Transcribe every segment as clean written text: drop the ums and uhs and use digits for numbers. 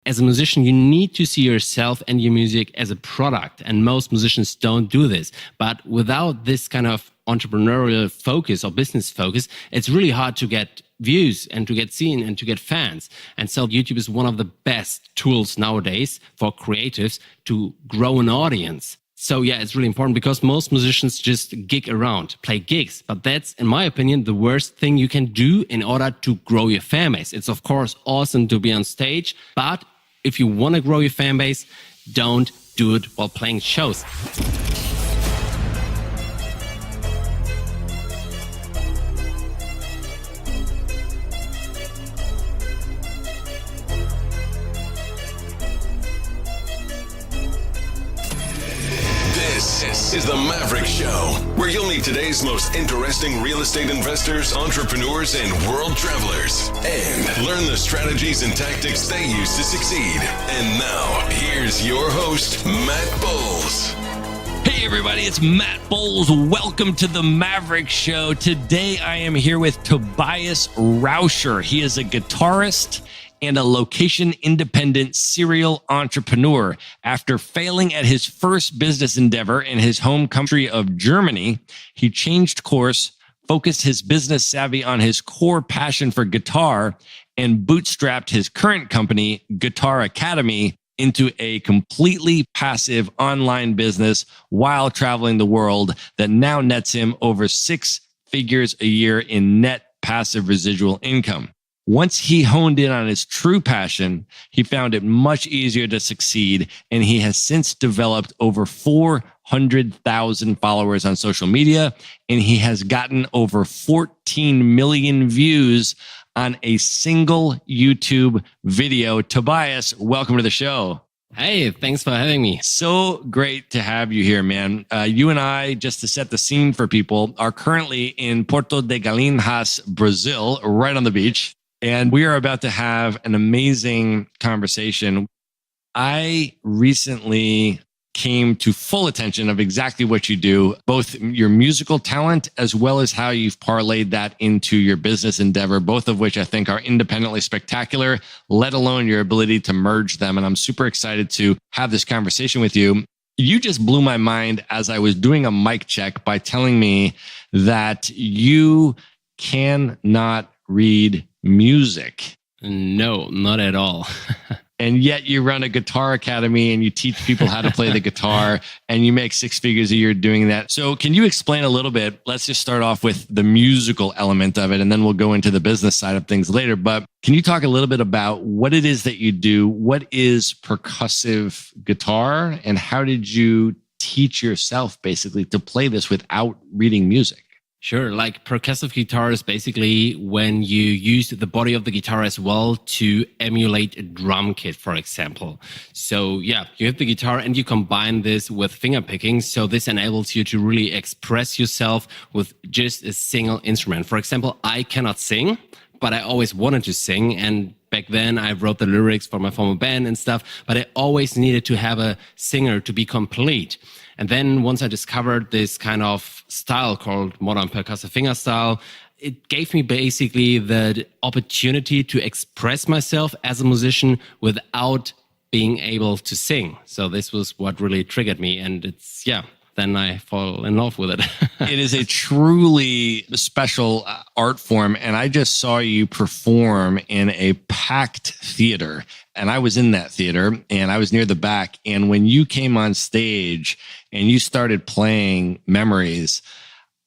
As a musician, you need to see yourself and your music as a product. And most musicians don't do this. But without this kind of entrepreneurial focus or business focus, it's really hard to get views and to get seen and to get fans. And so YouTube is one of the best tools nowadays for creatives to grow an audience. So yeah, it's really important because most musicians just gig around, play gigs. But that's, in my opinion, the worst thing you can do in order to grow your fan base. It's of course awesome to be on stage, but if you want to grow your fan base, don't do it while playing shows. This is the Maverick Show, where you'll meet today's most interesting real estate investors, entrepreneurs, and world travelers, and learn the strategies and tactics they use to succeed. And now, here's your host, Matt Bowles. Hey everybody, it's Matt Bowles. Welcome to the Maverick Show. Today I am here with Tobias Rauscher. He is a guitarist and a location-independent serial entrepreneur. After failing at his first business endeavor in his home country of Germany, he changed course, focused his business savvy on his core passion for guitar, and bootstrapped his current company, Guitar Academy, into a completely passive online business while traveling the world that now nets him over 6 figures a year in net passive residual income. Once he honed in on his true passion, he found it much easier to succeed, and he has since developed over 400,000 followers on social media, and he has gotten over 14 million views on a single YouTube video. Tobias, welcome to the show. Hey, thanks for having me. So great to have you here, man. You and I, just to set the scene for people, are currently in Porto de Galinhas, Brazil, right on the beach. And we are about to have an amazing conversation. I recently came to full attention of exactly what you do, both your musical talent as well as how you've parlayed that into your business endeavor, both of which I think are independently spectacular, let alone your ability to merge them. And I'm super excited to have this conversation with you. You just blew my mind as I was doing a mic check by telling me that you cannot read music. No, not at all. And yet you run a guitar academy and you teach people how to play the guitar and you make 6 figures a year doing that. So can you explain a little bit? Let's just start off with the musical element of it and then we'll go into the business side of things later. But can you talk a little bit about what it is that you do? What is percussive guitar and how did you teach yourself basically to play this without reading music? Sure. Like percussive guitar is basically when you use the body of the guitar as well to emulate a drum kit, for example. So yeah, you have the guitar and you combine this with finger picking. So this enables you to really express yourself with just a single instrument. For example, I cannot sing, but I always wanted to sing. And back then I wrote the lyrics for my former band and stuff, but I always needed to have a singer to be complete. And then once I discovered this kind of style called modern percussive fingerstyle, it gave me basically the opportunity to express myself as a musician without being able to sing. So this was what really triggered me. And it's, yeah, then I fall in love with it. It is a truly special art form. And I just saw you perform in a packed theater. And I was in that theater and I was near the back. And when you came on stage and you started playing Memories,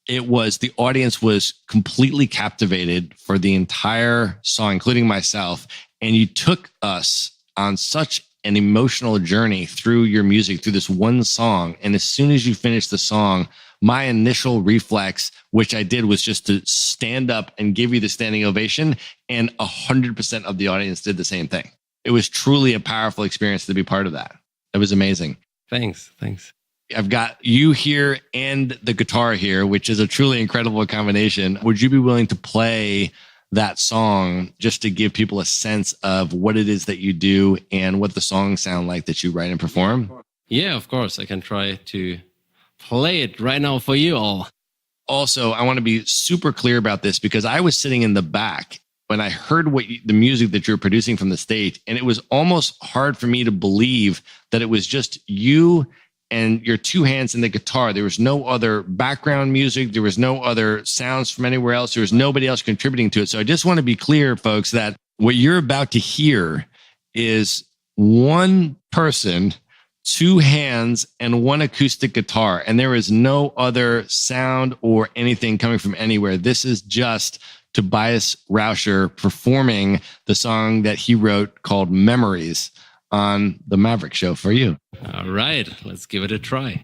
the audience was completely captivated for the entire song, including myself. And you took us on such an emotional journey through your music, through this one song. And as soon as you finished the song, my initial reflex, which I did, was just to stand up and give you the standing ovation. And 100% of the audience did the same thing. It was truly a powerful experience to be part of that. It was amazing. Thanks. I've got you here and the guitar here, which is a truly incredible combination. Would you be willing to play that song just to give people a sense of what it is that you do and what the songs sound like that you write and perform? Yeah, of course. I can try to play it right now for you all. Also, I want to be super clear about this because I was sitting in the back when I heard the music that you're producing from the stage, and it was almost hard for me to believe that it was just you and your two hands in the guitar. There was no other background music. There was no other sounds from anywhere else. There was nobody else contributing to it. So I just want to be clear, folks, that what you're about to hear is one person, two hands, and one acoustic guitar. And there is no other sound or anything coming from anywhere. This is just Tobias Rauscher performing the song that he wrote called Memories on the Maverick Show for you. All right, let's give it a try.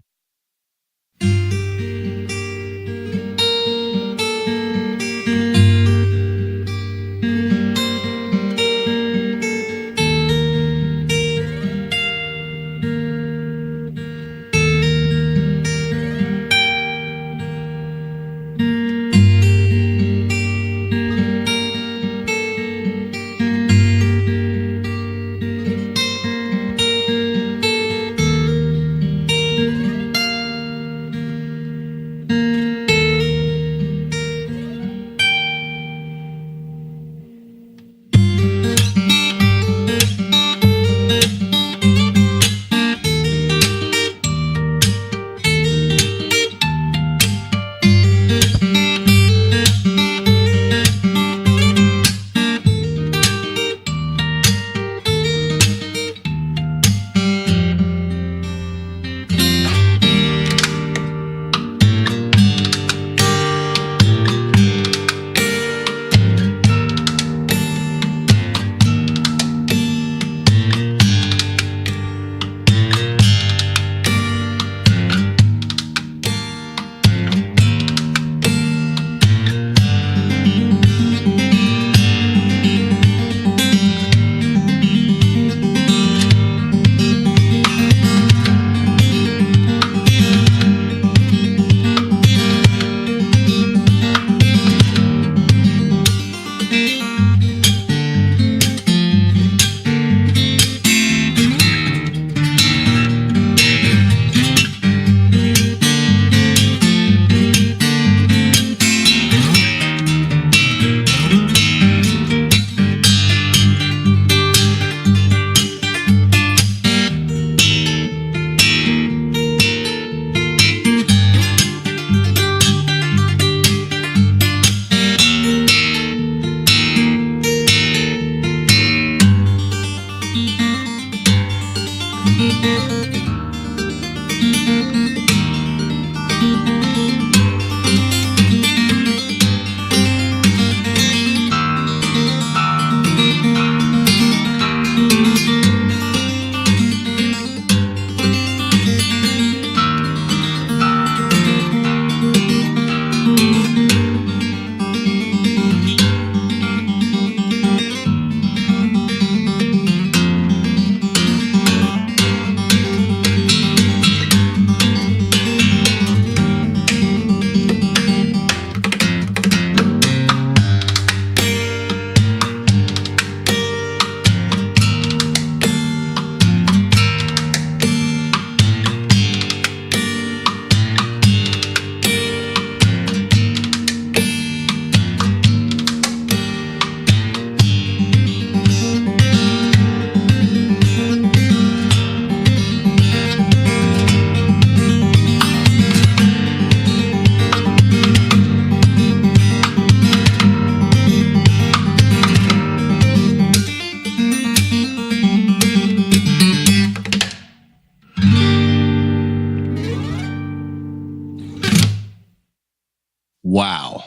Wow.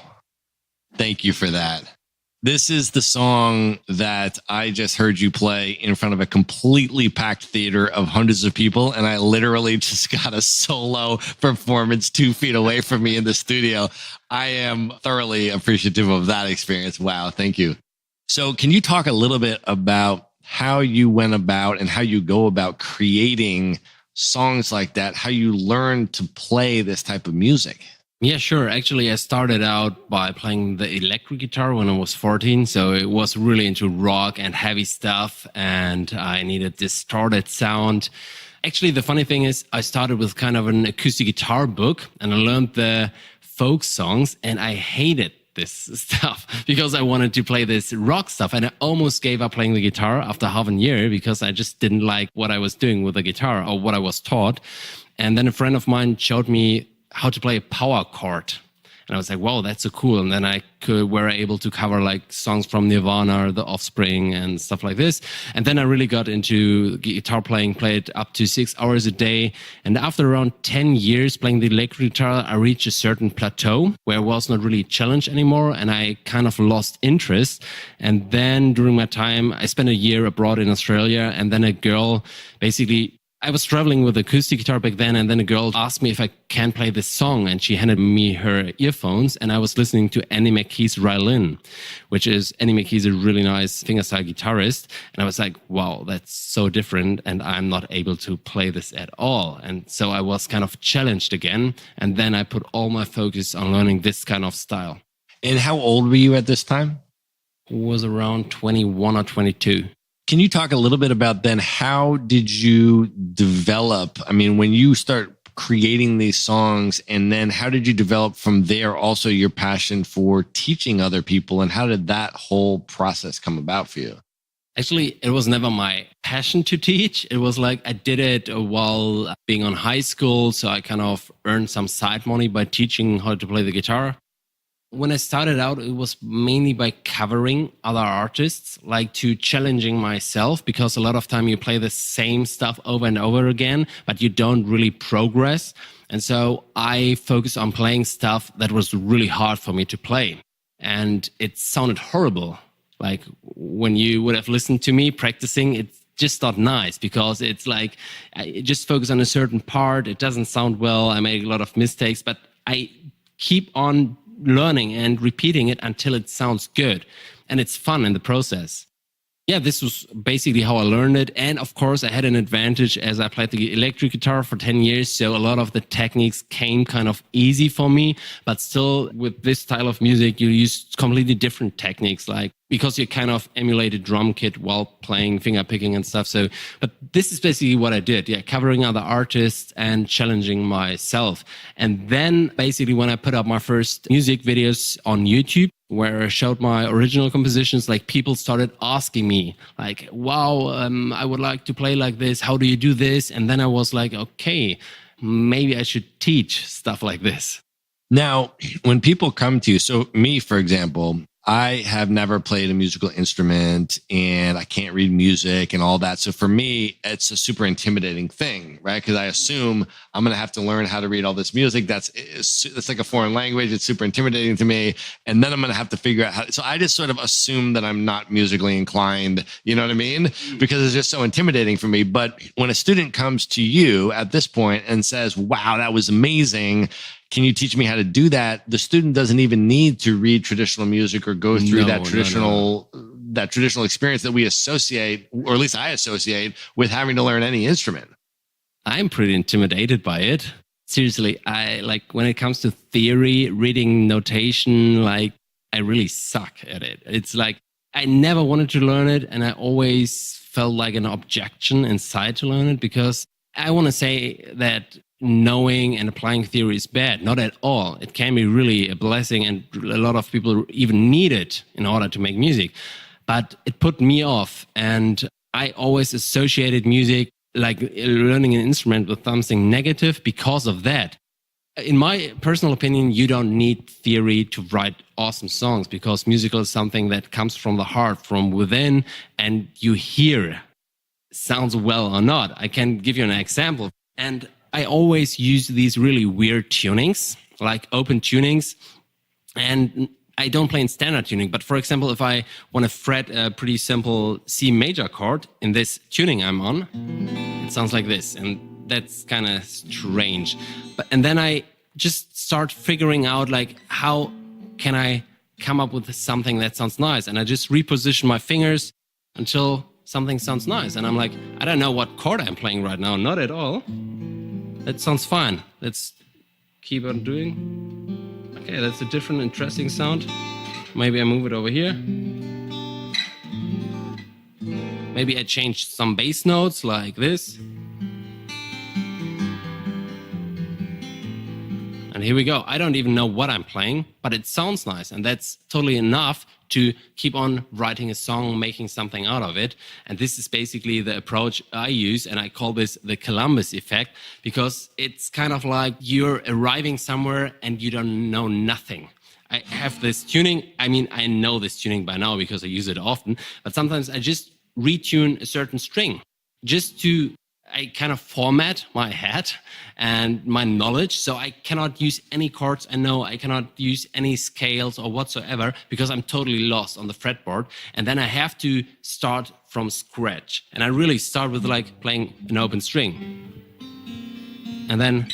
Thank you for that. This is the song that I just heard you play in front of a completely packed theater of hundreds of people. And I literally just got a solo performance 2 feet away from me in the studio. I am thoroughly appreciative of that experience. Wow. Thank you. So can you talk a little bit about how you went about and how you go about creating songs like that, how you learn to play this type of music? Yeah, sure. Actually, I started out by playing the electric guitar when I was 14. So it was really into rock and heavy stuff, and I needed distorted sound. Actually, the funny thing is I started with kind of an acoustic guitar book, and I learned the folk songs, and I hated this stuff because I wanted to play this rock stuff. And I almost gave up playing the guitar after half a year because I just didn't like what I was doing with the guitar or what I was taught. And then a friend of mine showed me how to play a power chord. And I was like, wow, that's so cool. And then were able to cover like songs from Nirvana, The Offspring and stuff like this. And then I really got into guitar playing, played up to 6 hours a day. And after around 10 years playing the electric guitar, I reached a certain plateau where I was not really challenged anymore. And I kind of lost interest. And then during my time, I spent a year abroad in Australia. And then a girl basically, I was traveling with acoustic guitar back then, and then a girl asked me if I can play this song, and she handed me her earphones, and I was listening to Annie McKee's Violin, which is, Annie McKee's a really nice fingerstyle guitarist, and I was like, wow, that's so different, and I'm not able to play this at all. And so I was kind of challenged again, and then I put all my focus on learning this kind of style. And how old were you at this time? It was around 21 or 22. Can you talk a little bit about then how did you develop? I mean, when you start creating these songs, and then how did you develop from there also your passion for teaching other people, and how did that whole process come about for you? Actually, it was never my passion to teach. It was like I did it while being on high school. So I kind of earned some side money by teaching how to play the guitar. When I started out, it was mainly by covering other artists, like to challenging myself, because a lot of time you play the same stuff over and over again, but you don't really progress. And so I focused on playing stuff that was really hard for me to play. And it sounded horrible. Like when you would have listened to me practicing, it's just not nice because it's like I just focus on a certain part. It doesn't sound well. I make a lot of mistakes, but I keep on learning and repeating it until it sounds good. And it's fun in the process. Yeah, this was basically how I learned it. And of course, I had an advantage as I played the electric guitar for 10 years. So a lot of the techniques came kind of easy for me. But still, with this style of music, you use completely different techniques, like because you kind of emulate a drum kit while playing finger picking and stuff. So, but this is basically what I did. Yeah, covering other artists and challenging myself. And then basically when I put up my first music videos on YouTube, where I showed my original compositions, like people started asking me like, wow, I would like to play like this. How do you do this? And then I was like, okay, maybe I should teach stuff like this. Now, when people come to you, so me, for example, I have never played a musical instrument and I can't read music and all that. So for me, it's a super intimidating thing, right? Because I assume I'm going to have to learn how to read all this music. It's like a foreign language. It's super intimidating to me. And then I'm going to have to figure out how. So I just sort of assume that I'm not musically inclined. You know what I mean? Because it's just so intimidating for me. But when a student comes to you at this point and says, wow, that was amazing, can you teach me how to do that? The student doesn't even need to read traditional music or go through that traditional experience that we associate, or at least I associate, with having to learn any instrument. I'm pretty intimidated by it. Seriously, I like when it comes to theory, reading notation, like I really suck at it. It's like I never wanted to learn it, and I always felt like an objection inside to learn it, because I want to say that knowing and applying theory is bad. Not at all. It can be really a blessing, and a lot of people even need it in order to make music. But it put me off, and I always associated music, like learning an instrument, with something negative because of that. In my personal opinion, you don't need theory to write awesome songs, because musical is something that comes from the heart, from within, and you hear sounds well or not. I can give you an example. And I always use these really weird tunings, like open tunings, and I don't play in standard tuning. But for example, if I want to fret a pretty simple C major chord in this tuning I'm on, it sounds like this, and that's kind of strange. And then I just start figuring out, like, how can I come up with something that sounds nice? And I just reposition my fingers until something sounds nice. And I'm like, I don't know what chord I'm playing right now. Not at all. That sounds fine. Let's keep on doing. Okay, that's a different, interesting sound. Maybe I move it over here. Maybe I change some bass notes like this. And and here we go. I don't even know what I'm playing, but it sounds nice. And that's totally enough to keep on writing a song, making something out of it. And this is basically the approach I use. And I call this the Columbus effect, because it's kind of like you're arriving somewhere and you don't know nothing. I have this tuning. I mean, I know this tuning by now because I use it often, but sometimes I just retune a certain string I kind of format my head and my knowledge. So I cannot use any chords I know. I cannot use any scales or whatsoever because I'm totally lost on the fretboard. And then I have to start from scratch. And I really start with like playing an open string. And then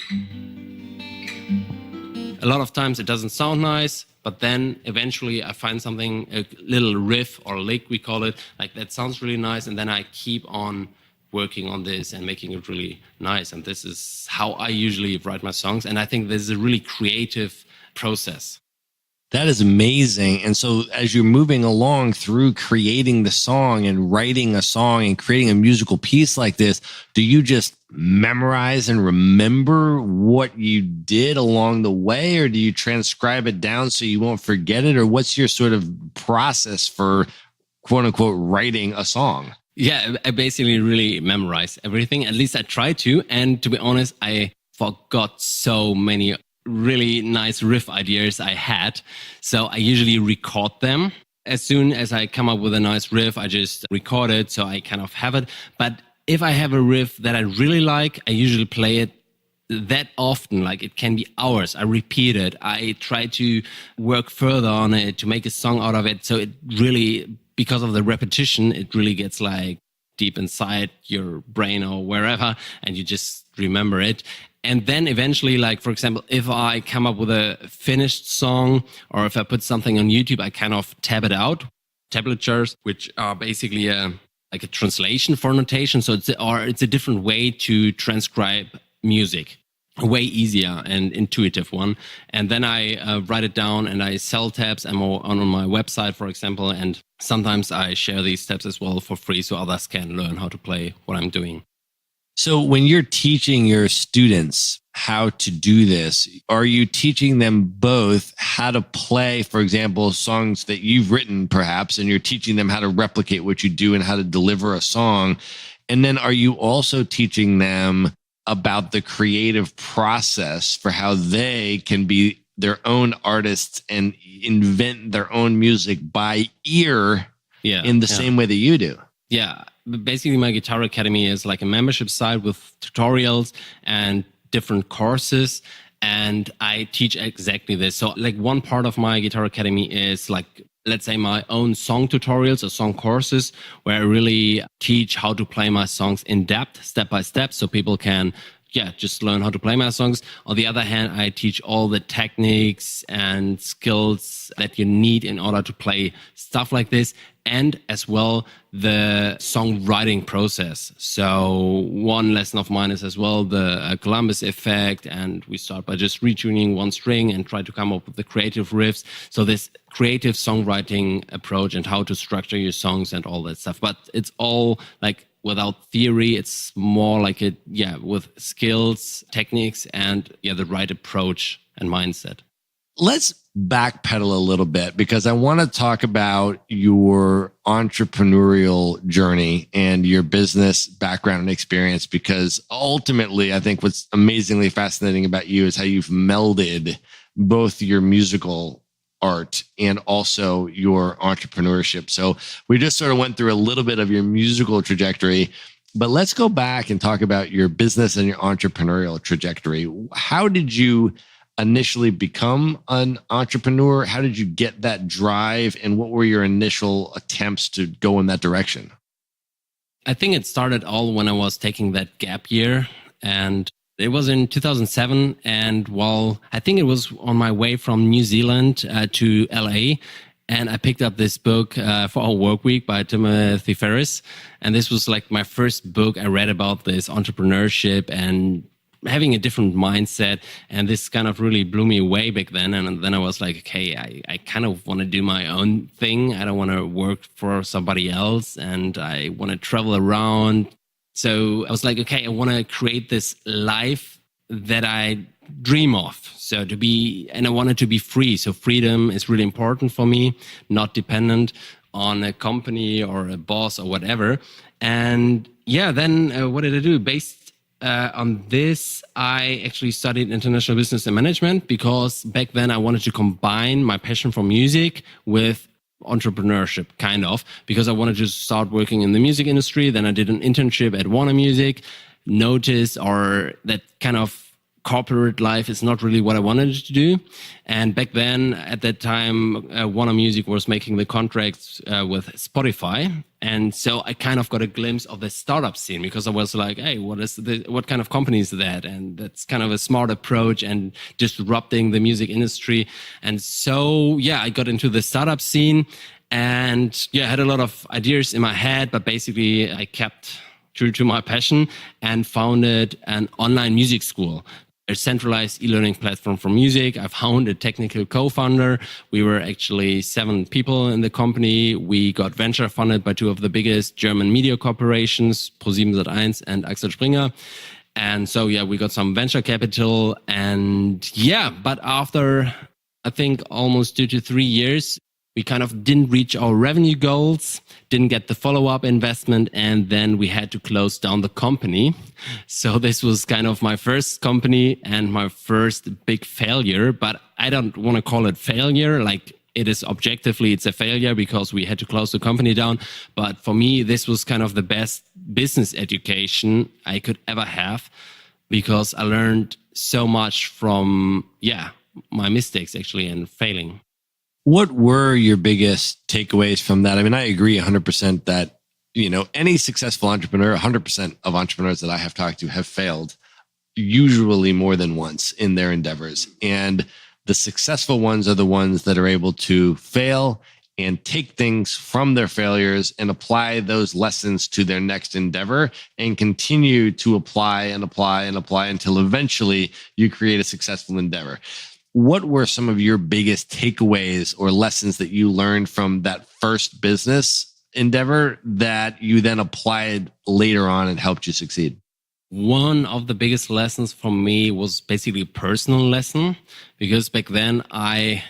a lot of times it doesn't sound nice, but then eventually I find something, a little riff or lick, we call it, like that sounds really nice. And then I keep on working on this and making it really nice. And this is how I usually write my songs. And I think this is a really creative process. That is amazing. And so as you're moving along through creating the song and writing a song and creating a musical piece like this, do you just memorize and remember what you did along the way, or do you transcribe it down so you won't forget it? Or what's your sort of process for quote unquote writing a song? Yeah, I basically really memorize everything. At least I try to. And to be honest, I forgot so many really nice riff ideas I had. So I usually record them. As soon as I come up with a nice riff, I just record it so I kind of have it. But if I have a riff that I really like, I usually play it that often, like it can be hours. I repeat it. I try to work further on it to make a song out of it. So it really, because of the repetition, it really gets like deep inside your brain or wherever, and you just remember it. And then eventually, like, for example, if I come up with a finished song or if I put something on YouTube, I kind of tab it out. Tablatures, which are basically like a translation for notation. So it's a different way to transcribe music. A way easier and intuitive one. And then I write it down and I sell tabs on my website, for example. And sometimes I share these tabs as well for free so others can learn how to play what I'm doing. So when you're teaching your students how to do this, are you teaching them both how to play, for example, songs that you've written perhaps, and you're teaching them how to replicate what you do and how to deliver a song? And then are you also teaching them about the creative process for how they can be their own artists and invent their own music by ear in the same way that you do? Yeah. Basically, my Guitar Academy is like a membership site with tutorials and different courses. And I teach exactly this. So like one part of my Guitar Academy is like, let's say, my own song tutorials or song courses where I really teach how to play my songs in depth, step by step, so people can just learn how to play my songs. On the other hand, I teach all the techniques and skills that you need in order to play stuff like this, and as well the songwriting process. So one lesson of mine is as well the Columbus effect, and we start by just retuning one string and try to come up with the creative riffs. So this creative songwriting approach and how to structure your songs and all that stuff. But it's all like without theory. It's more like with skills, techniques, and the right approach and mindset. Let's backpedal a little bit because I want to talk about your entrepreneurial journey and your business background and experience, because ultimately I think what's amazingly fascinating about you is how you've melded both your musical art and also your entrepreneurship. So we just sort of went through a little bit of your musical trajectory, but let's go back and talk about your business and your entrepreneurial trajectory. How did you initially become an entrepreneur? How did you get that drive? And what were your initial attempts to go in that direction? I think it started all when I was taking that gap year, and it was in 2007. And I think it was on my way from New Zealand to LA. And I picked up this book for our work week by Timothy Ferriss. And this was like my first book I read about this entrepreneurship and having a different mindset. And this kind of really blew me away back then. And then I was like, okay, I kind of want to do my own thing. I don't want to work for somebody else. And I want to travel around. So I was like, okay, I want to create this life that I dream of. So I wanted to be free. So freedom is really important for me, not dependent on a company or a boss or whatever. And yeah, then what did I do? Based on this, I actually studied international business and management because back then I wanted to combine my passion for music with entrepreneurship, kind of, because I wanted to start working in the music industry. Then I did an internship at Warner Music, noticed or that kind of corporate life is not really what I wanted to do. And back then, at that time, Warner Music was making the contracts with Spotify. And so I kind of got a glimpse of the startup scene because I was like, hey, what kind of company is that? And that's kind of a smart approach and disrupting the music industry. And so, yeah, I got into the startup scene and I had a lot of ideas in my head, but basically I kept true to my passion and founded an online music school, a centralized e-learning platform for music. I found a technical co-founder. We were actually 7 people in the company. We got venture funded by 2 of the biggest German media corporations, ProSiebenSat.1 and Axel Springer. And so, we got some venture capital. And but after, I think, almost 2 to 3 years, we kind of didn't reach our revenue goals, didn't get the follow-up investment, and then we had to close down the company. So this was kind of my first company and my first big failure, but I don't want to call it failure. Like it is objectively, it's a failure because we had to close the company down. But for me, this was kind of the best business education I could ever have because I learned so much from, my mistakes actually and failing. What were your biggest takeaways from that? I mean, I agree 100% that, any successful entrepreneur, 100% of entrepreneurs that I have talked to have failed usually more than once in their endeavors. And the successful ones are the ones that are able to fail and take things from their failures and apply those lessons to their next endeavor and continue to apply and apply and apply until eventually you create a successful endeavor. What were some of your biggest takeaways or lessons that you learned from that first business endeavor that you then applied later on and helped you succeed? One of the biggest lessons for me was basically a personal lesson because back then I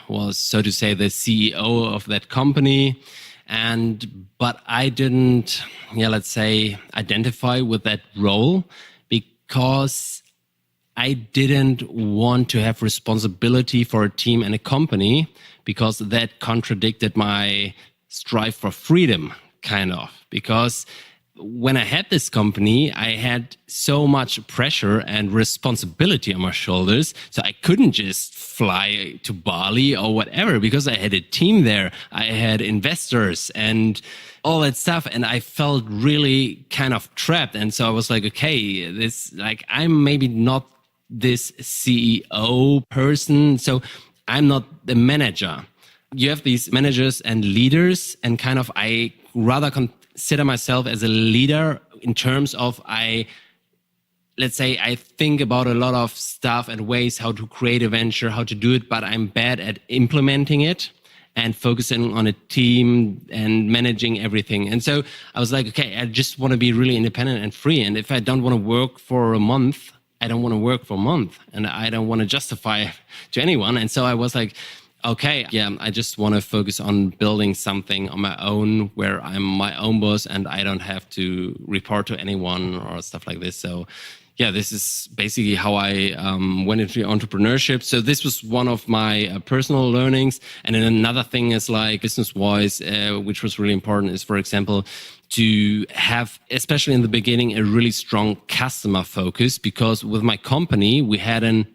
was, so to say, the CEO of that company. But I didn't, let's say, identify with that role because I didn't want to have responsibility for a team and a company because that contradicted my strive for freedom, kind of. Because when I had this company, I had so much pressure and responsibility on my shoulders. So I couldn't just fly to Bali or whatever because I had a team there. I had investors and all that stuff. And I felt really kind of trapped. And so I was like, okay, I'm maybe not this CEO person. So I'm not the manager. You have these managers and leaders and kind of, I rather consider myself as a leader in terms of I think about a lot of stuff and ways how to create a venture, how to do it, but I'm bad at implementing it and focusing on a team and managing everything. And so I was like, okay, I just want to be really independent and free. And if I don't want to work for a month, I don't want to work for a month and I don't want to justify to anyone. And so I was like, okay, I just want to focus on building something on my own where I'm my own boss and I don't have to report to anyone or stuff like this. So this is basically how I went into entrepreneurship. So this was one of my personal learnings. And then another thing is like business-wise, which was really important is, for example, to have, especially in the beginning, a really strong customer focus, because with my company, we had an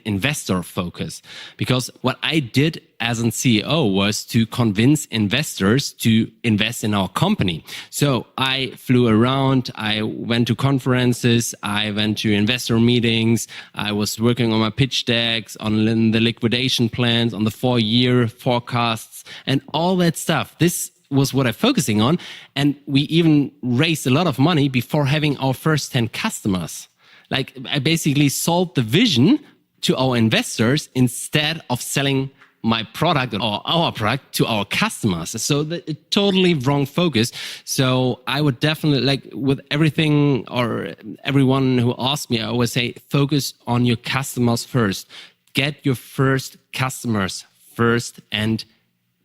investor focus. Because what I did as an CEO was to convince investors to invest in our company. So I flew around, I went to conferences, I went to investor meetings, I was working on my pitch decks, on the liquidation plans, on the 4-year forecasts, and all that stuff. This was what I'm focusing on. And we even raised a lot of money before having our first 10 customers. Like I basically sold the vision to our investors instead of selling my product or our product to our customers. So the totally wrong focus. So I would definitely, like with everything or everyone who asks me, I always say, focus on your customers first. Get your first customers first and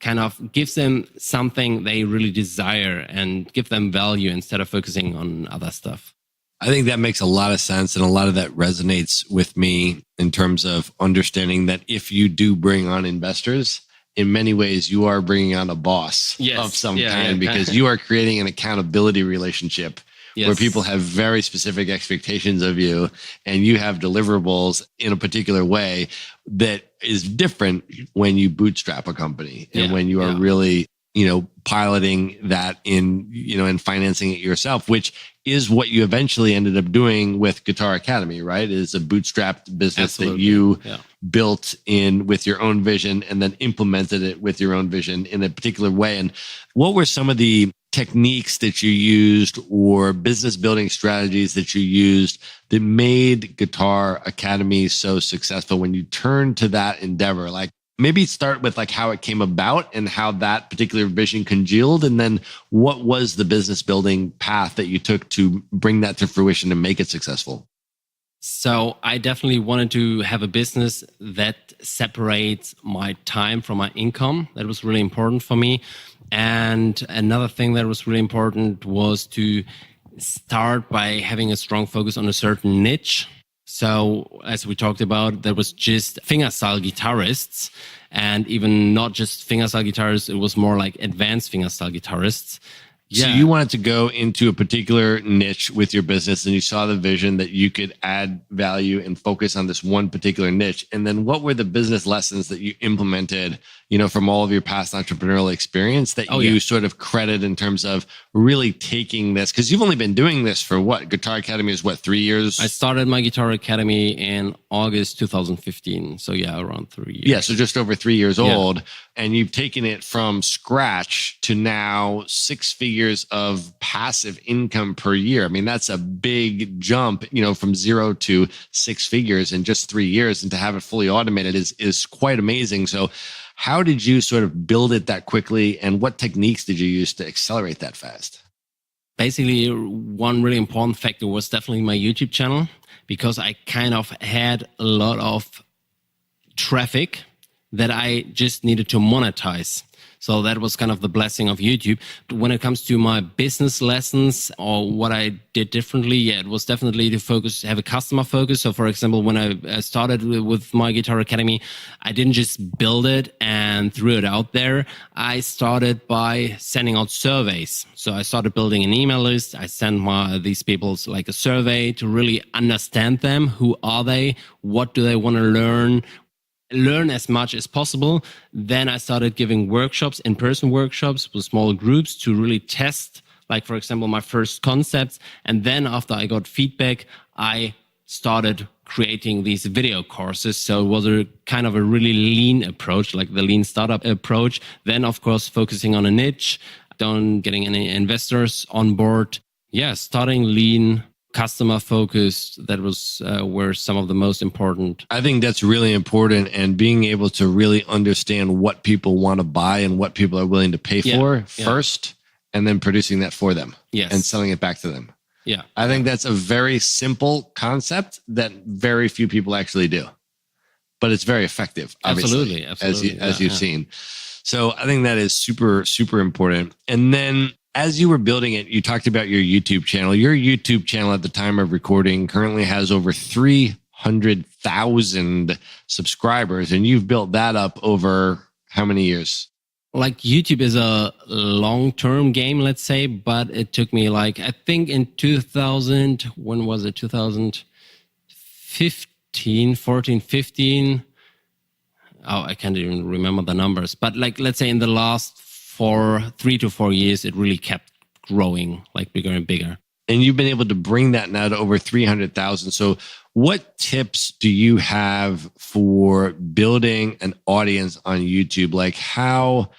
kind of gives them something they really desire and give them value instead of focusing on other stuff. I think that makes a lot of sense. And a lot of that resonates with me in terms of understanding that if you do bring on investors, in many ways, you are bringing on a boss of some kind because you are creating an accountability relationship where people have very specific expectations of you and you have deliverables in a particular way that is different when you bootstrap a company and when you are really, piloting that and financing it yourself, which is what you eventually ended up doing with Guitar Academy, right? It is a bootstrapped business that you built in with your own vision and then implemented it with your own vision in a particular way. And what were some of the techniques that you used or business building strategies that you used that made Guitar Academy so successful when you turned to that endeavor? Like, maybe start with like how it came about and how that particular vision congealed. And then what was the business building path that you took to bring that to fruition and make it successful? So I definitely wanted to have a business that separates my time from my income. That was really important for me. And another thing that was really important was to start by having a strong focus on a certain niche. So as we talked about, there was just fingerstyle guitarists, and even not just fingerstyle guitarists, it was more like advanced fingerstyle guitarists. So you wanted to go into a particular niche with your business and you saw the vision that you could add value and focus on this one particular niche. And then what were the business lessons that you implemented, from all of your past entrepreneurial experience that you sort of credit in terms of really taking this? Because you've only been doing this for what? Guitar Academy is what, 3 years? I started my Guitar Academy in August 2015. So around 3 years. Yeah, so just over 3 years old. And you've taken it from scratch to now 6 figures of passive income per year. I mean, that's a big jump, from 0 to 6 figures in just 3 years. And to have it fully automated is quite amazing. So how did you sort of build it that quickly? And what techniques did you use to accelerate that fast? Basically, one really important factor was definitely my YouTube channel, because I kind of had a lot of traffic that I just needed to monetize. So that was kind of the blessing of YouTube. When it comes to my business lessons or what I did differently, it was definitely to have a customer focus. So for example, when I started with my Guitar Academy, I didn't just build it and threw it out there. I started by sending out surveys. So I started building an email list. I sent these people like a survey to really understand them. Who are they? What do they want to learn as much as possible. Then I started giving workshops, in-person workshops with small groups to really test, like, for example, my first concepts. And then after I got feedback, I started creating these video courses. So it was a kind of a really lean approach, like the lean startup approach. Then, of course, focusing on a niche, getting any investors on board. Starting lean, customer focused. That was were some of the most important. I think that's really important, and being able to really understand what people want to buy and what people are willing to pay for first, and then producing that for them and selling it back to them. Yeah. I think that's a very simple concept that very few people actually do, but it's very effective, obviously, absolutely. as you've seen. So I think that is super, super important. And then as you were building it, you talked about your YouTube channel. Your YouTube channel at the time of recording currently has over 300,000 subscribers, and you've built that up over how many years? Like, YouTube is a long-term game, let's say, but it took me I think in 2000, when was it? 2014, 15. Oh, I can't even remember the numbers. But let's say in the last 3 to 4 years, it really kept growing, bigger and bigger. And you've been able to bring that now to over 300,000. So what tips do you have for building an audience on YouTube? How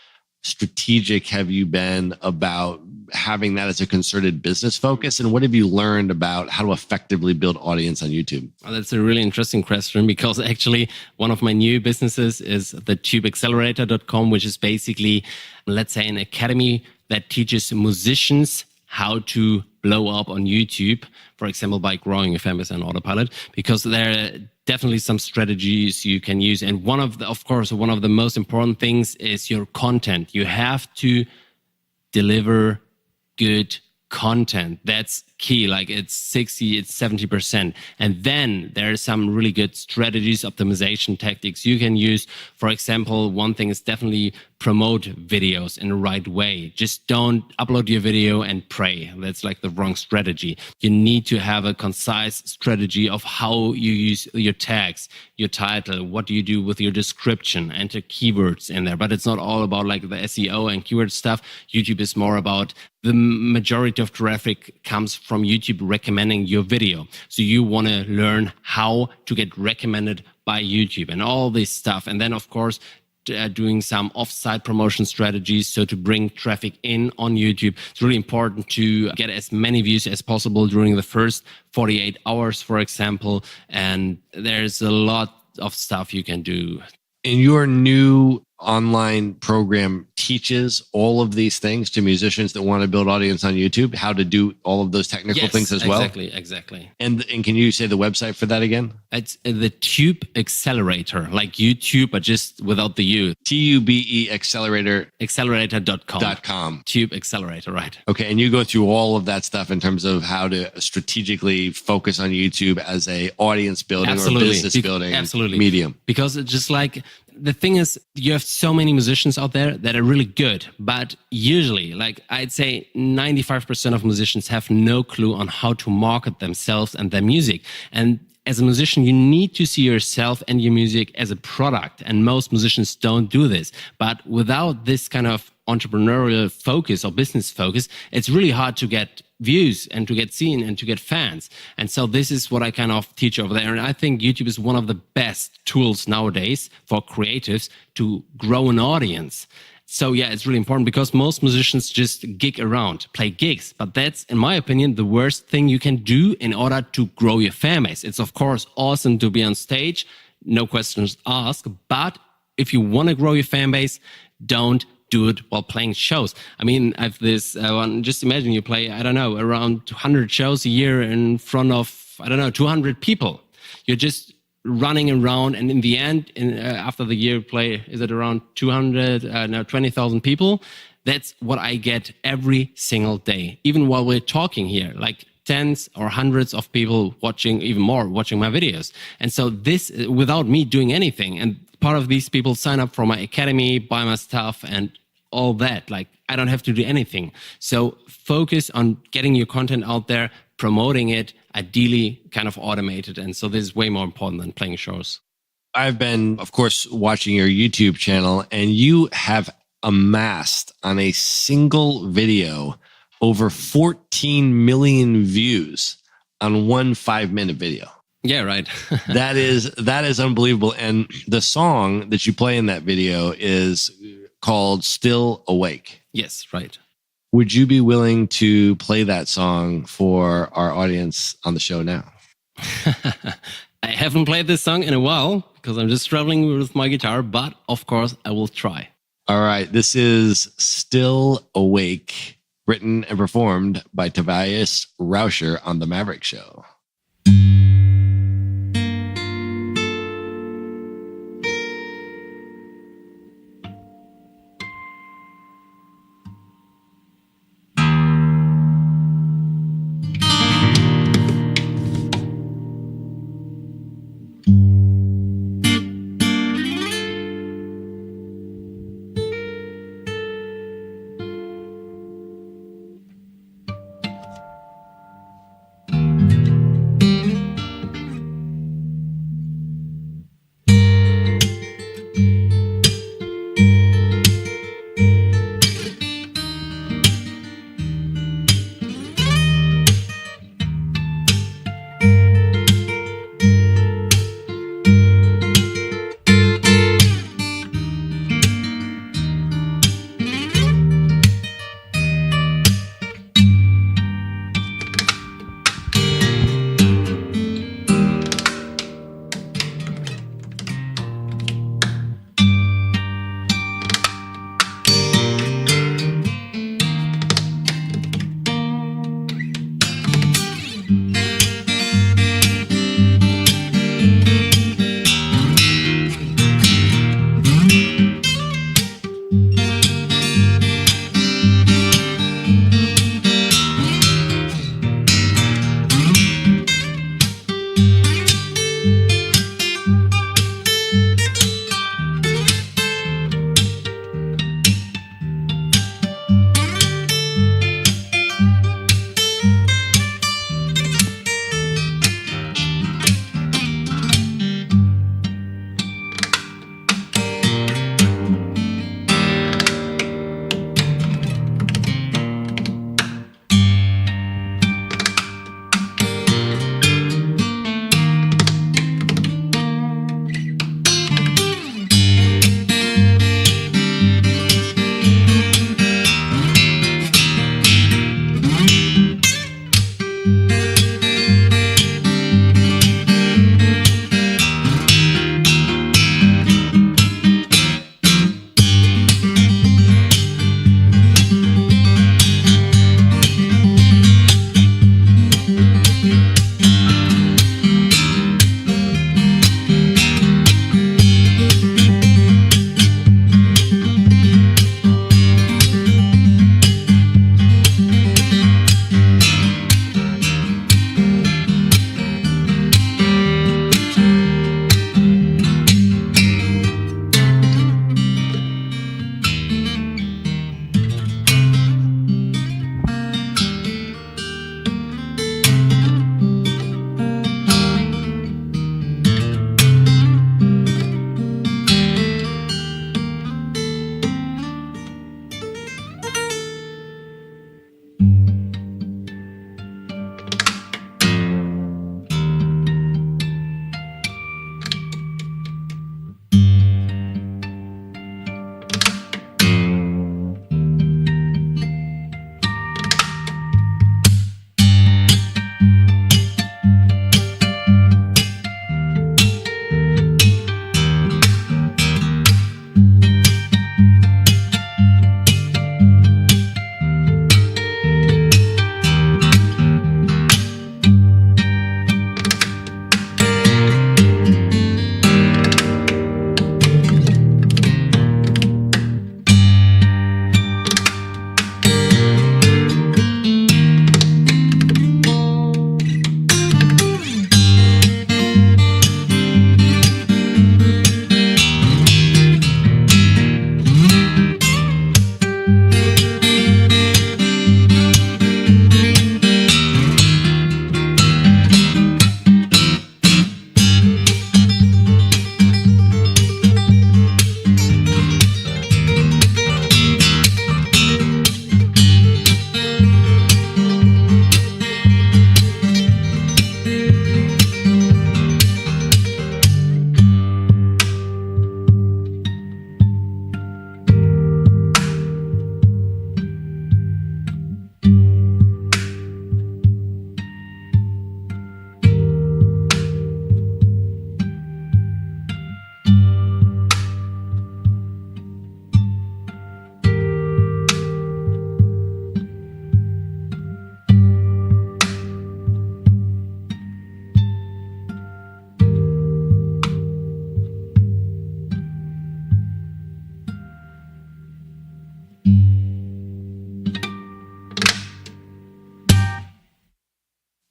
strategic have you been about having that as a concerted business focus? And what have you learned about how to effectively build audience on YouTube? Well, that's a really interesting question, because actually one of my new businesses is the tubeaccelerator.com, which is basically, let's say, an academy that teaches musicians how to blow up on YouTube, for example, by growing your fan base on autopilot, because there are definitely some strategies you can use. And one of the most important things is your content. You have to deliver good content. That's key. Like it's 70%. And then there are some really good strategies, optimization tactics you can use. For example, one thing is definitely promote videos in the right way. Just don't upload your video and pray. That's like the wrong strategy. You need to have a concise strategy of how you use your tags, your title, what do you do with your description, enter keywords in there. But it's not all about like the SEO and keyword stuff. YouTube is more about the majority of traffic comes from YouTube recommending your video. So you want to learn how to get recommended by YouTube and all this stuff. And then, of course, doing some off-site promotion strategies. So to bring traffic in on YouTube, it's really important to get as many views as possible during the first 48 hours, for example. And there's a lot of stuff you can do. And your new online program teaches all of these things to musicians that want to build audience on YouTube, how to do all of those technical things as well? Exactly. And can you say the website for that again? It's the Tube Accelerator, like YouTube, but just without the U. TUBE Accelerator. Accelerator.com. Tube Accelerator, right. Okay, and you go through all of that stuff in terms of how to strategically focus on YouTube as a audience building or business building medium. Because it's just like, the thing is, you have so many musicians out there that are really good, but usually, like I'd say 95% of musicians have no clue on how to market themselves and their music. And as a musician, you need to see yourself and your music as a product. And most musicians don't do this. But without this kind of entrepreneurial focus or business focus, it's really hard to get views and to get seen and to get fans. And so this is what I kind of teach over there. And I think YouTube is one of the best tools nowadays for creatives to grow an audience. So yeah, it's really important because most musicians just gig around, play gigs. But that's, in my opinion, the worst thing you can do in order to grow your fan base. It's of course awesome to be on stage, no questions asked. But if you want to grow your fan base, don't do it while playing shows. I mean, I've this one, just imagine you play, I don't know, around 200 shows a year in front of, 200 people. You're just running around, and in the end, after the year play, is it around 20,000 people? That's what I get every single day. Even while we're talking here, like tens or hundreds of people watching, even more, watching my videos. And so this, without me doing anything, and part of these people sign up for my academy, buy my stuff and all that. Like, I don't have to do anything. So focus on getting your content out there, promoting it, ideally kind of automated. And so this is way more important than playing shows. I've been, of course, watching your YouTube channel, and you have amassed on a single video over 14 million views on one 5-minute video. Yeah, right. That is unbelievable. And the song that you play in that video is called Still Awake. Yes, right. Would you be willing to play that song for our audience on the show now? I haven't played this song in a while because I'm just traveling with my guitar, but of course I will try. All right. This is Still Awake, written and performed by Tobias Rauscher on The Maverick Show.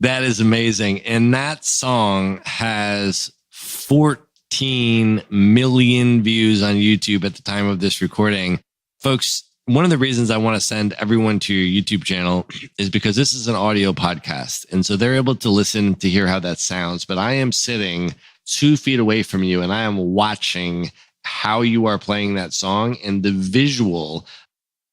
That is amazing. And that song has 14 million views on YouTube at the time of this recording. Folks, one of the reasons I want to send everyone to your YouTube channel is because this is an audio podcast. And so they're able to listen to hear how that sounds. But I am sitting 2 feet away from you and I am watching how you are playing that song. And the visual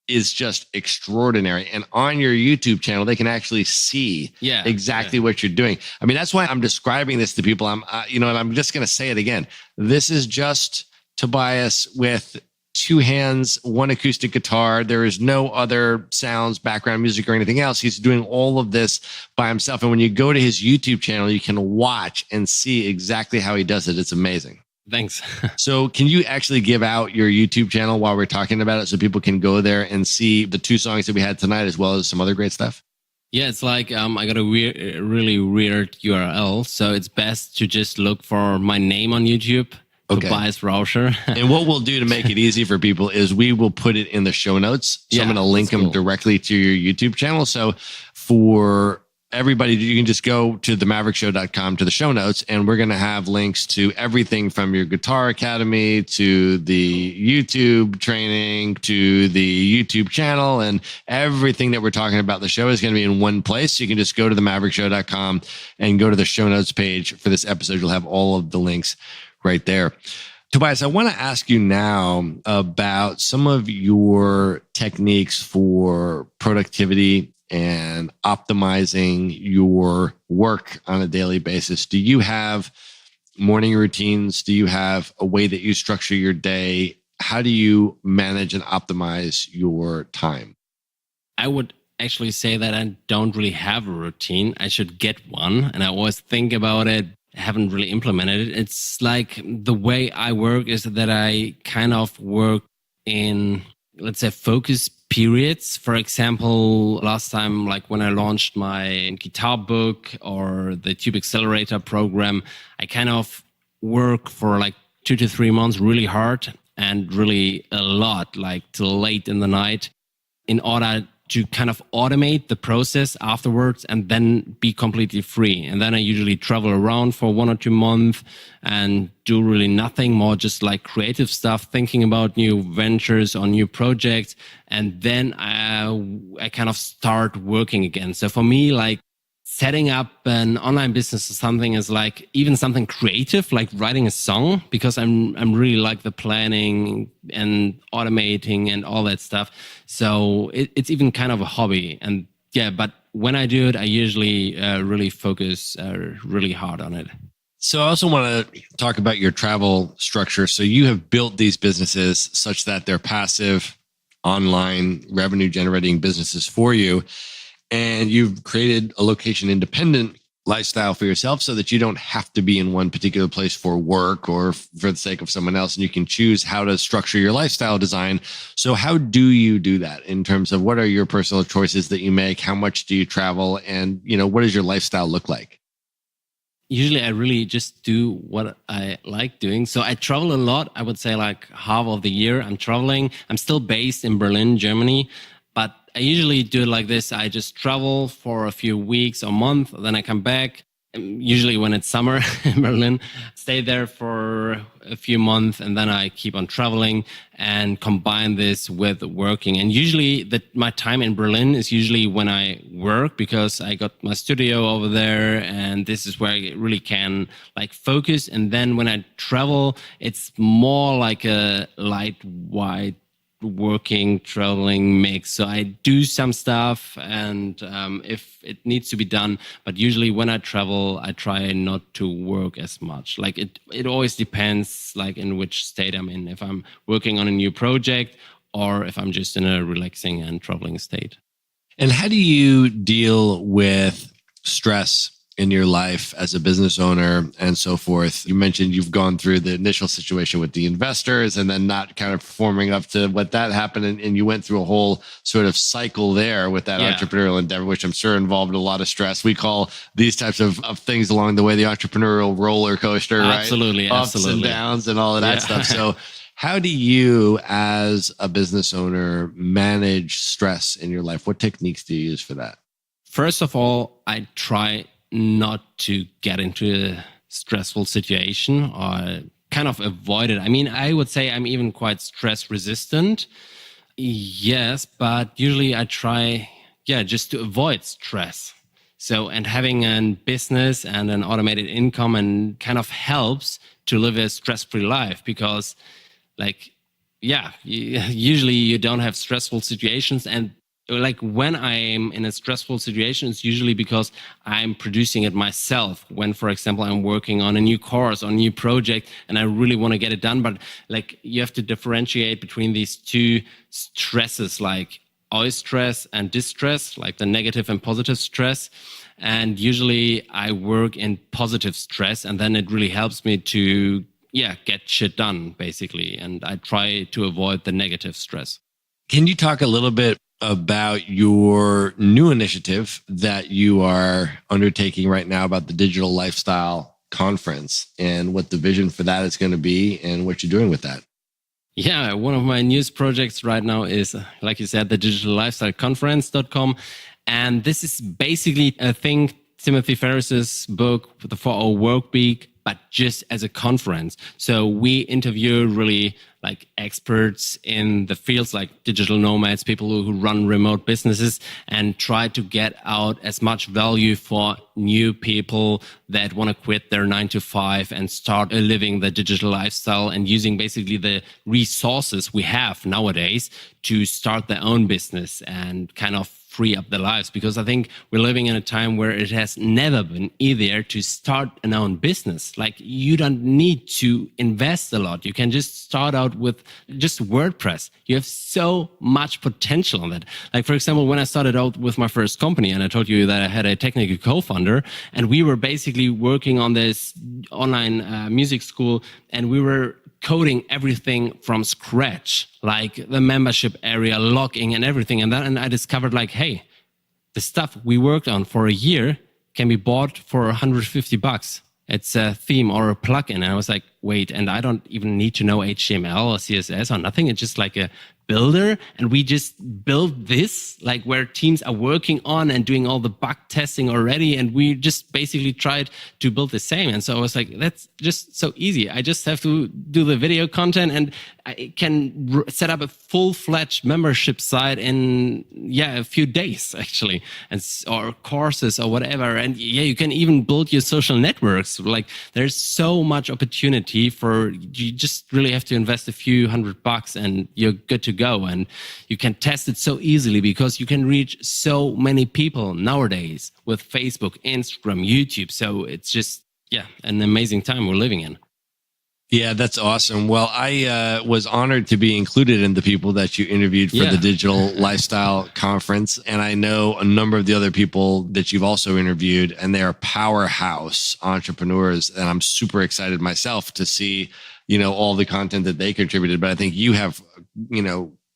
is just extraordinary. And on your YouTube channel, they can actually see exactly what you're doing. I mean, that's why I'm describing this to people. And I'm just going to say it again. This is just Tobias with 2 hands, 1 acoustic guitar. There is no other sounds, background music, or anything else. He's doing all of this by himself. And when you go to his YouTube channel, you can watch and see exactly how he does it. It's amazing. Thanks. So can you actually give out your YouTube channel while we're talking about it so people can go there and see the 2 songs that we had tonight as well as some other great stuff? Yeah, it's like I got a really weird URL. So it's best to just look for my name on YouTube, Tobias Rauscher. And what we'll do to make it easy for people is we will put it in the show notes. So I'm going to link them directly to your YouTube channel. So for everybody, you can just go to themaverickshow.com to the show notes, and we're going to have links to everything from your Guitar Academy to the YouTube training to the YouTube channel, and everything that we're talking about. The show is going to be in one place. You can just go to themaverickshow.com and go to the show notes page for this episode. You'll have all of the links right there. Tobias, I want to ask you now about some of your techniques for productivity and optimizing your work on a daily basis. Do you have morning routines? Do you have a way that you structure your day? How do you manage and optimize your time? I would actually say that I don't really have a routine. I should get one. And I always think about it. I haven't really implemented it. It's like the way I work is that I kind of work in, let's say, focus periods. For example, last time, like when I launched my guitar book or the Tube Accelerator program, I kind of work for like 2 to 3 months really hard and really a lot, like till late in the night, in order to kind of automate the process afterwards and then be completely free. And then I usually travel around for 1 or 2 months and do really nothing more, just like creative stuff, thinking about new ventures or new projects. And then I kind of start working again. So for me, like setting up an online business or something is like even something creative, like writing a song, because I'm really like the planning and automating and all that stuff. So it's even kind of a hobby. And yeah, but when I do it, I usually really focus really hard on it. So I also want to talk about your travel structure. So you have built these businesses such that they're passive, online, revenue generating businesses for you. And you've created a location independent lifestyle for yourself so that you don't have to be in one particular place for work or for the sake of someone else. And you can choose how to structure your lifestyle design. So how do you do that in terms of what are your personal choices that you make? How much do you travel? And, what does your lifestyle look like? Usually I really just do what I like doing. So I travel a lot. I would say like half of the year I'm traveling. I'm still based in Berlin, Germany. But I usually do it like this. I just travel for a few weeks or month, then I come back, usually when it's summer in Berlin, stay there for a few months, and then I keep on traveling and combine this with working. And usually my time in Berlin is usually when I work, because I got my studio over there, and this is where I really can like focus. And then when I travel, it's more like a lightweight working, traveling mix. So I do some stuff and if it needs to be done, but usually when I travel, I try not to work as much. Like it always depends like in which state I'm in, if I'm working on a new project or if I'm just in a relaxing and traveling state. And how do you deal with stress in your life as a business owner and so forth? You mentioned you've gone through the initial situation with the investors and then not kind of performing up to what that happened. And you went through a whole sort of cycle there with that entrepreneurial endeavor, which I'm sure involved a lot of stress. We call these types of things along the way the entrepreneurial roller coaster, right? Absolutely. Ups and downs and all of that stuff. So how do you as a business owner manage stress in your life? What techniques do you use for that? First of all, I try not to get into a stressful situation or kind of avoid it. I mean, I would say I'm even quite stress resistant. Yes, but usually I try, just to avoid stress. So, and having a business and an automated income and kind of helps to live a stress-free life because usually you don't have stressful situations. And like when I'm in a stressful situation, it's usually because I'm producing it myself. When, for example, I'm working on a new course or a new project and I really want to get it done. But like you have to differentiate between these two stresses, like eustress and distress, like the negative and positive stress. And usually I work in positive stress, and then it really helps me to get shit done, basically. And I try to avoid the negative stress. Can you talk a little bit about your new initiative that you are undertaking right now about the Digital Lifestyle Conference and what the vision for that is going to be and what you're doing with that? Yeah, one of my newest projects right now is, like you said, the Digital Lifestyle Conference.com. And this is basically, I think, Timothy Ferriss's book, The 4-Hour Work Week, but just as a conference. So we interview really like experts in the fields, like digital nomads, people who run remote businesses, and try to get out as much value for new people that want to quit their 9 to 5 and start living the digital lifestyle and using basically the resources we have nowadays to start their own business and kind of free up their lives. Because I think we're living in a time where it has never been easier to start an own business. Like you don't need to invest a lot. You can just start out with just WordPress. You have so much potential on that. Like, for example, when I started out with my first company, and I told you that I had a technical co-founder, and we were basically working on this online music school, and we were coding everything from scratch, like the membership area, login and everything. And I discovered like, hey, the stuff we worked on for a year can be bought for $150. It's a theme or a plugin. And I was like, wait, and I don't even need to know HTML or CSS or nothing. It's just like a builder. And we just built this, like where teams are working on and doing all the bug testing already. And we just basically tried to build the same. And so I was like, that's just so easy. I just have to do the video content and I can set up a full-fledged membership site in, a few days actually, or courses or whatever. And you can even build your social networks. Like there's so much opportunity you just really have to invest a few $100 and you're good to go. And you can test it so easily because you can reach so many people nowadays with Facebook, Instagram, YouTube. So it's just, an amazing time we're living in. Yeah, that's awesome. Well, I was honored to be included in the people that you interviewed for the Digital Lifestyle Conference. And I know a number of the other people that you've also interviewed, and they are powerhouse entrepreneurs. And I'm super excited myself to see, all the content that they contributed. But I think you have,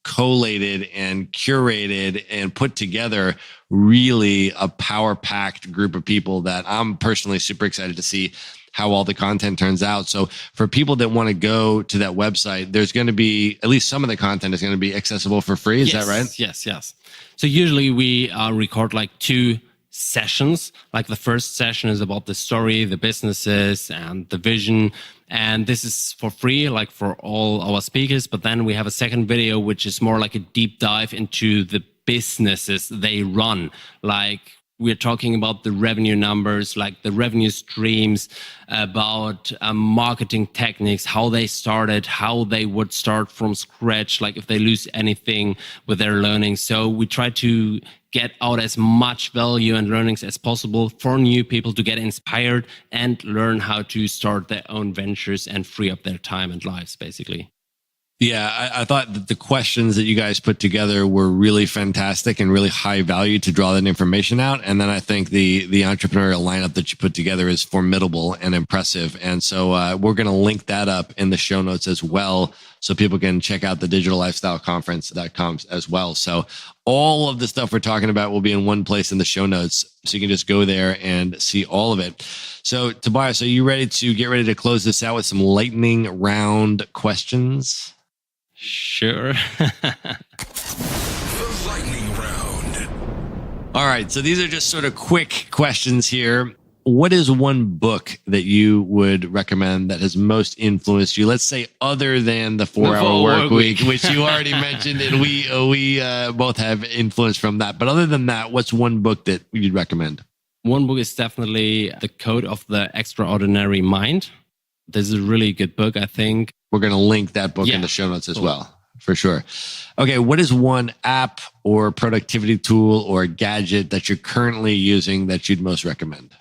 collated and curated and put together really a power-packed group of people that I'm personally super excited to see how all the content turns out. So for people that want to go to that website, there's going to be, at least some of the content is going to be accessible for free. Is that right? Yes. So usually we record like 2 sessions. Like the first session is about the story, the businesses, and the vision. And this is for free, like for all our speakers. But then we have a second video, which is more like a deep dive into the businesses they run. Like we're talking about the revenue numbers, like the revenue streams, about marketing techniques, how they started, how they would start from scratch, like if they lose anything with their learning. So we try to get out as much value and learnings as possible for new people to get inspired and learn how to start their own ventures and free up their time and lives, basically. Yeah, I thought that the questions that you guys put together were really fantastic and really high value to draw that information out. And then I think the entrepreneurial lineup that you put together is formidable and impressive. And so we're going to link that up in the show notes as well, so people can check out the digitallifestyleconference.com as well. So all of the stuff we're talking about will be in one place in the show notes. So you can just go there and see all of it. So Tobias, are you ready to close this out with some lightning round questions? Sure. The lightning round. All right. So these are just sort of quick questions here. what is one book that you would recommend that has most influenced you? Let's say other than the 4-Hour Work Week, which you already mentioned, and we both have influence from that. But other than that, what's one book that you'd recommend? One book is definitely The Code of the Extraordinary Mind. This is a really good book, I think. We're going to link that book in the show notes as well, for sure. Okay, what is one app or productivity tool or gadget that you're currently using that you'd most recommend?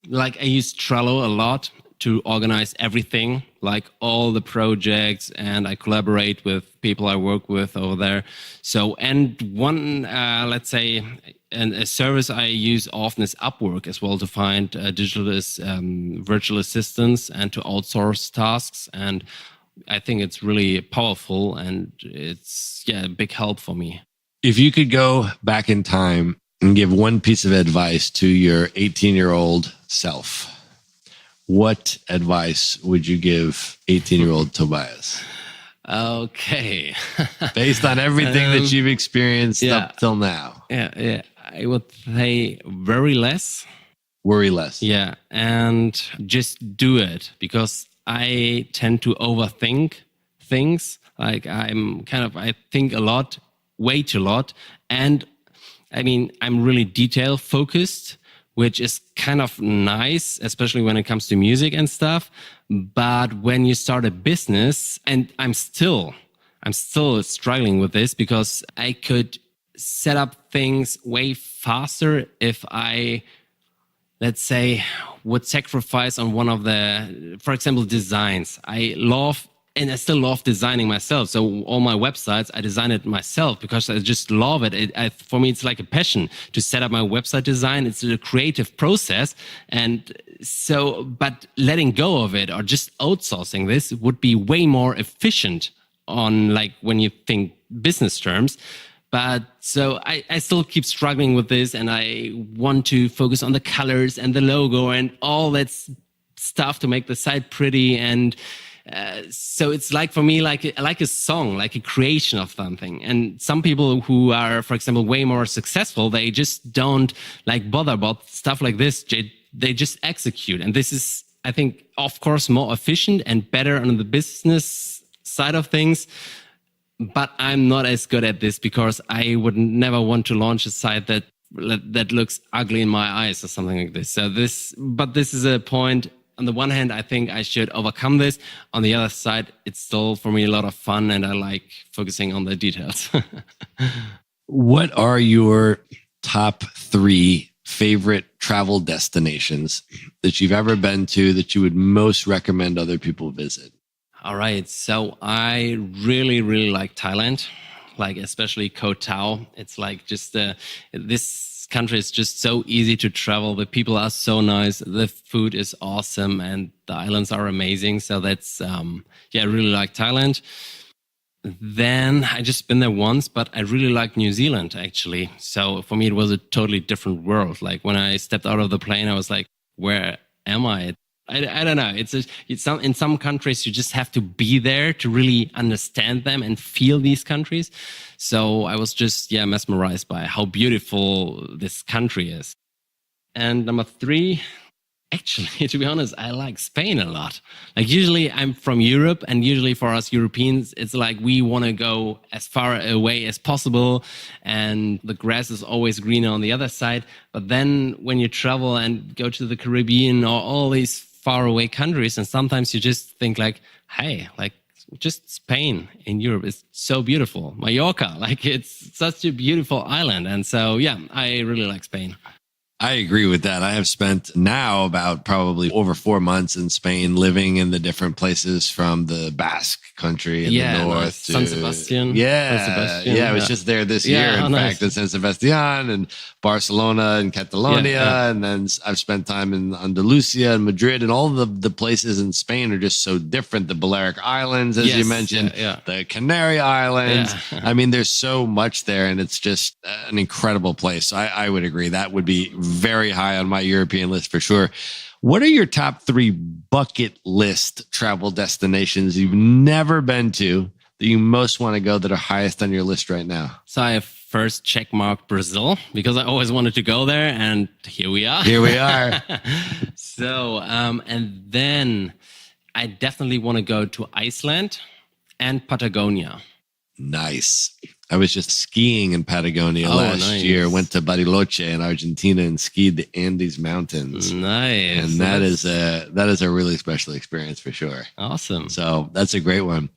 Like I use Trello a lot to organize everything, like all the projects, and I collaborate with people I work with over there. So, and one, let's say, a service I use often is Upwork as well to find virtual assistants and to outsource tasks. And I think it's really powerful and it's a big help for me. If you could go back in time and give one piece of advice to your 18-year-old self, what advice would you give 18-year-old Tobias? Okay. Based on everything that you've experienced up till now. Yeah. I would say worry less. Worry less. Yeah. And just do it, because I tend to overthink things. Like I think a lot, way too lot. And I mean, I'm really detail focused, which is kind of nice, especially when it comes to music and stuff. But when you start a business, and I'm still struggling with this, because I could set up things way faster if I, let's say, would sacrifice on one of the, for example, designs. And I still love designing myself. So all my websites, I design it myself because I just love it. For me, it's like a passion to set up my website design. It's a creative process. And so, but letting go of it or just outsourcing this would be way more efficient on, like, when you think business terms. But so I still keep struggling with this, and I want to focus on the colors and the logo and all that stuff to make the site pretty. And so it's like, for me, like a song, like a creation of something. And some people who are, for example, way more successful, they just don't like bother about stuff like this. They just execute. And this is, I think, of course, more efficient and better on the business side of things. But I'm not as good at this, because I would never want to launch a site that looks ugly in my eyes or something like this. But this is a point. On the one hand, I think I should overcome this. On the other side, it's still, for me, a lot of fun, and I like focusing on the details. What are your top 3 favorite travel destinations that you've ever been to that you would most recommend other people visit? All right. So I really, really like Thailand, like especially Koh Tao. It's like just this country is just so easy to travel. The people are so nice. The food is awesome, and the islands are amazing. So that's, I really like Thailand. Then I just been there once, but I really like New Zealand, actually. So for me, it was a totally different world. Like when I stepped out of the plane, I was like, where am I? I don't know. In some countries, you just have to be there to really understand them and feel these countries. So I was just, mesmerized by how beautiful this country is. And number 3, actually, to be honest, I like Spain a lot. Like usually I'm from Europe, and usually for us Europeans, it's like we want to go as far away as possible, and the grass is always greener on the other side. But then when you travel and go to the Caribbean or all these faraway countries, and sometimes you just think like, hey, like just Spain in Europe is so beautiful. Mallorca, like it's such a beautiful island. And so, I really like Spain. I agree with that. I have spent now about probably over 4 months in Spain, living in the different places from the Basque country in the north to San Sebastian. I was just there this year. In fact, in San Sebastian and Barcelona and Catalonia, and then I've spent time in Andalusia and Madrid, and all the places in Spain are just so different. The Balearic Islands, as you mentioned, the Canary Islands. I mean, there's so much there, and it's just an incredible place. I would agree that would be very high on my European list for sure. What are your top 3 bucket list travel destinations you've never been to that you most want to go, that are highest on your list right now? So I have first check mark Brazil, because I always wanted to go there, and here we are. Here we are. So, and then I definitely want to go to Iceland and Patagonia. Nice. I was just skiing in Patagonia last year. Went to Bariloche in Argentina and skied the Andes Mountains. Nice. And that is a really special experience for sure. Awesome. So that's a great one.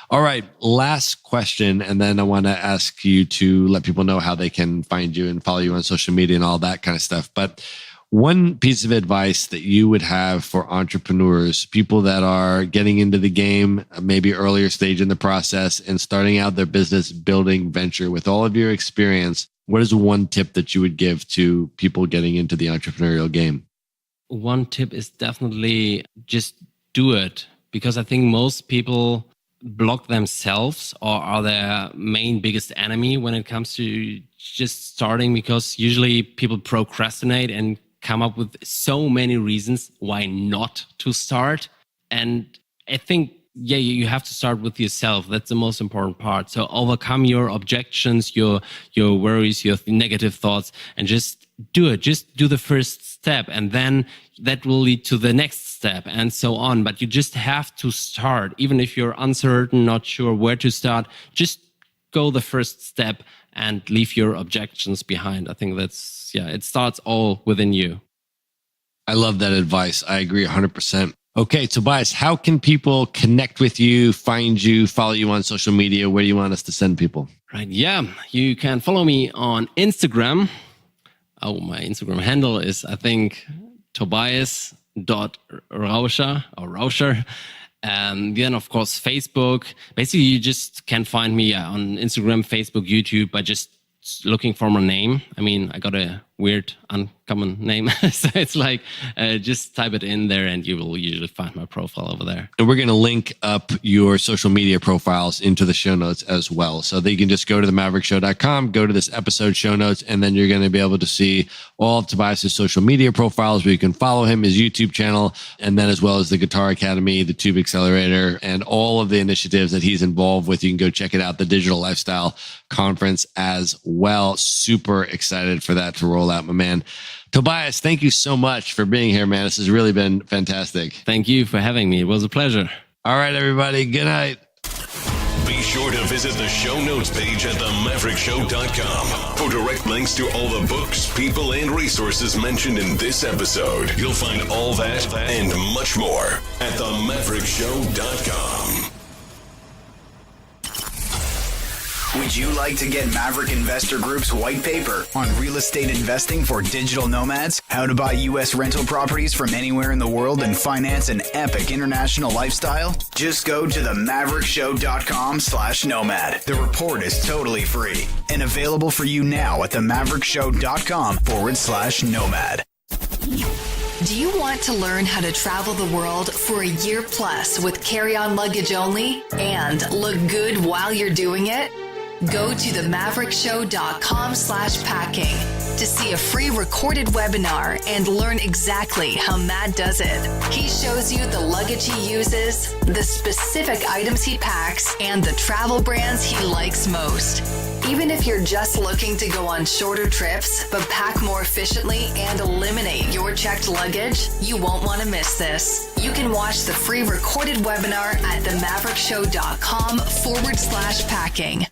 All right. Last question. And then I want to ask you to let people know how they can find you and follow you on social media and all that kind of stuff. But one piece of advice that you would have for entrepreneurs, people that are getting into the game, maybe earlier stage in the process and starting out their business building venture, with all of your experience, what is one tip that you would give to people getting into the entrepreneurial game? One tip is definitely just do it, because I think most people block themselves or are their main biggest enemy when it comes to just starting, because usually people procrastinate and come up with so many reasons why not to start. And I think, you have to start with yourself. That's the most important part. So overcome your objections, your worries, your negative thoughts, and just do it. Just do the first step, and then that will lead to the next step, and so on. But you just have to start. Even if you're uncertain, not sure where to start, just go the first step and leave your objections behind. I think it starts all within you. I love that advice. I agree 100%. Okay, Tobias, how can people connect with you, find you, follow you on social media? Where do you want us to send people? Right. Yeah. You can follow me on Instagram. Oh, my Instagram handle is, I think, Tobias.Rauscher or Rauscher. And then, of course, Facebook. Basically, you just can find me on Instagram, Facebook, YouTube by just looking for my name. I mean, I got a weird, uncommon name. So it's like, just type it in there and you will usually find my profile over there. And we're going to link up your social media profiles into the show notes as well. So that you can just go to themaverickshow.com, go to this episode show notes, and then you're going to be able to see all of Tobias's social media profiles where you can follow him, his YouTube channel, and then as well as the Guitar Academy, the Tube Accelerator, and all of the initiatives that he's involved with. You can go check it out, the Digital Lifestyle Conference as well. Super excited for that to roll out, my man. Tobias, thank you so much for being here, man. This has really been fantastic. Thank you for having me. It was a pleasure. All right, everybody. Good night. Be sure to visit the show notes page at themaverickshow.com for direct links to all the books, people, and resources mentioned in this episode. You'll find all that and much more at themaverickshow.com. Would you like to get Maverick Investor Group's white paper on real estate investing for digital nomads? How to buy U.S. rental properties from anywhere in the world and finance an epic international lifestyle? Just go to themaverickshow.com/nomad. The report is totally free and available for you now at themaverickshow.com/nomad. Do you want to learn how to travel the world for a year plus with carry-on luggage only and look good while you're doing it? Go to themaverickshow.com/packing to see a free recorded webinar and learn exactly how Matt does it. He shows you the luggage he uses, the specific items he packs, and the travel brands he likes most. Even if you're just looking to go on shorter trips, but pack more efficiently and eliminate your checked luggage, you won't want to miss this. You can watch the free recorded webinar at themaverickshow.com/packing.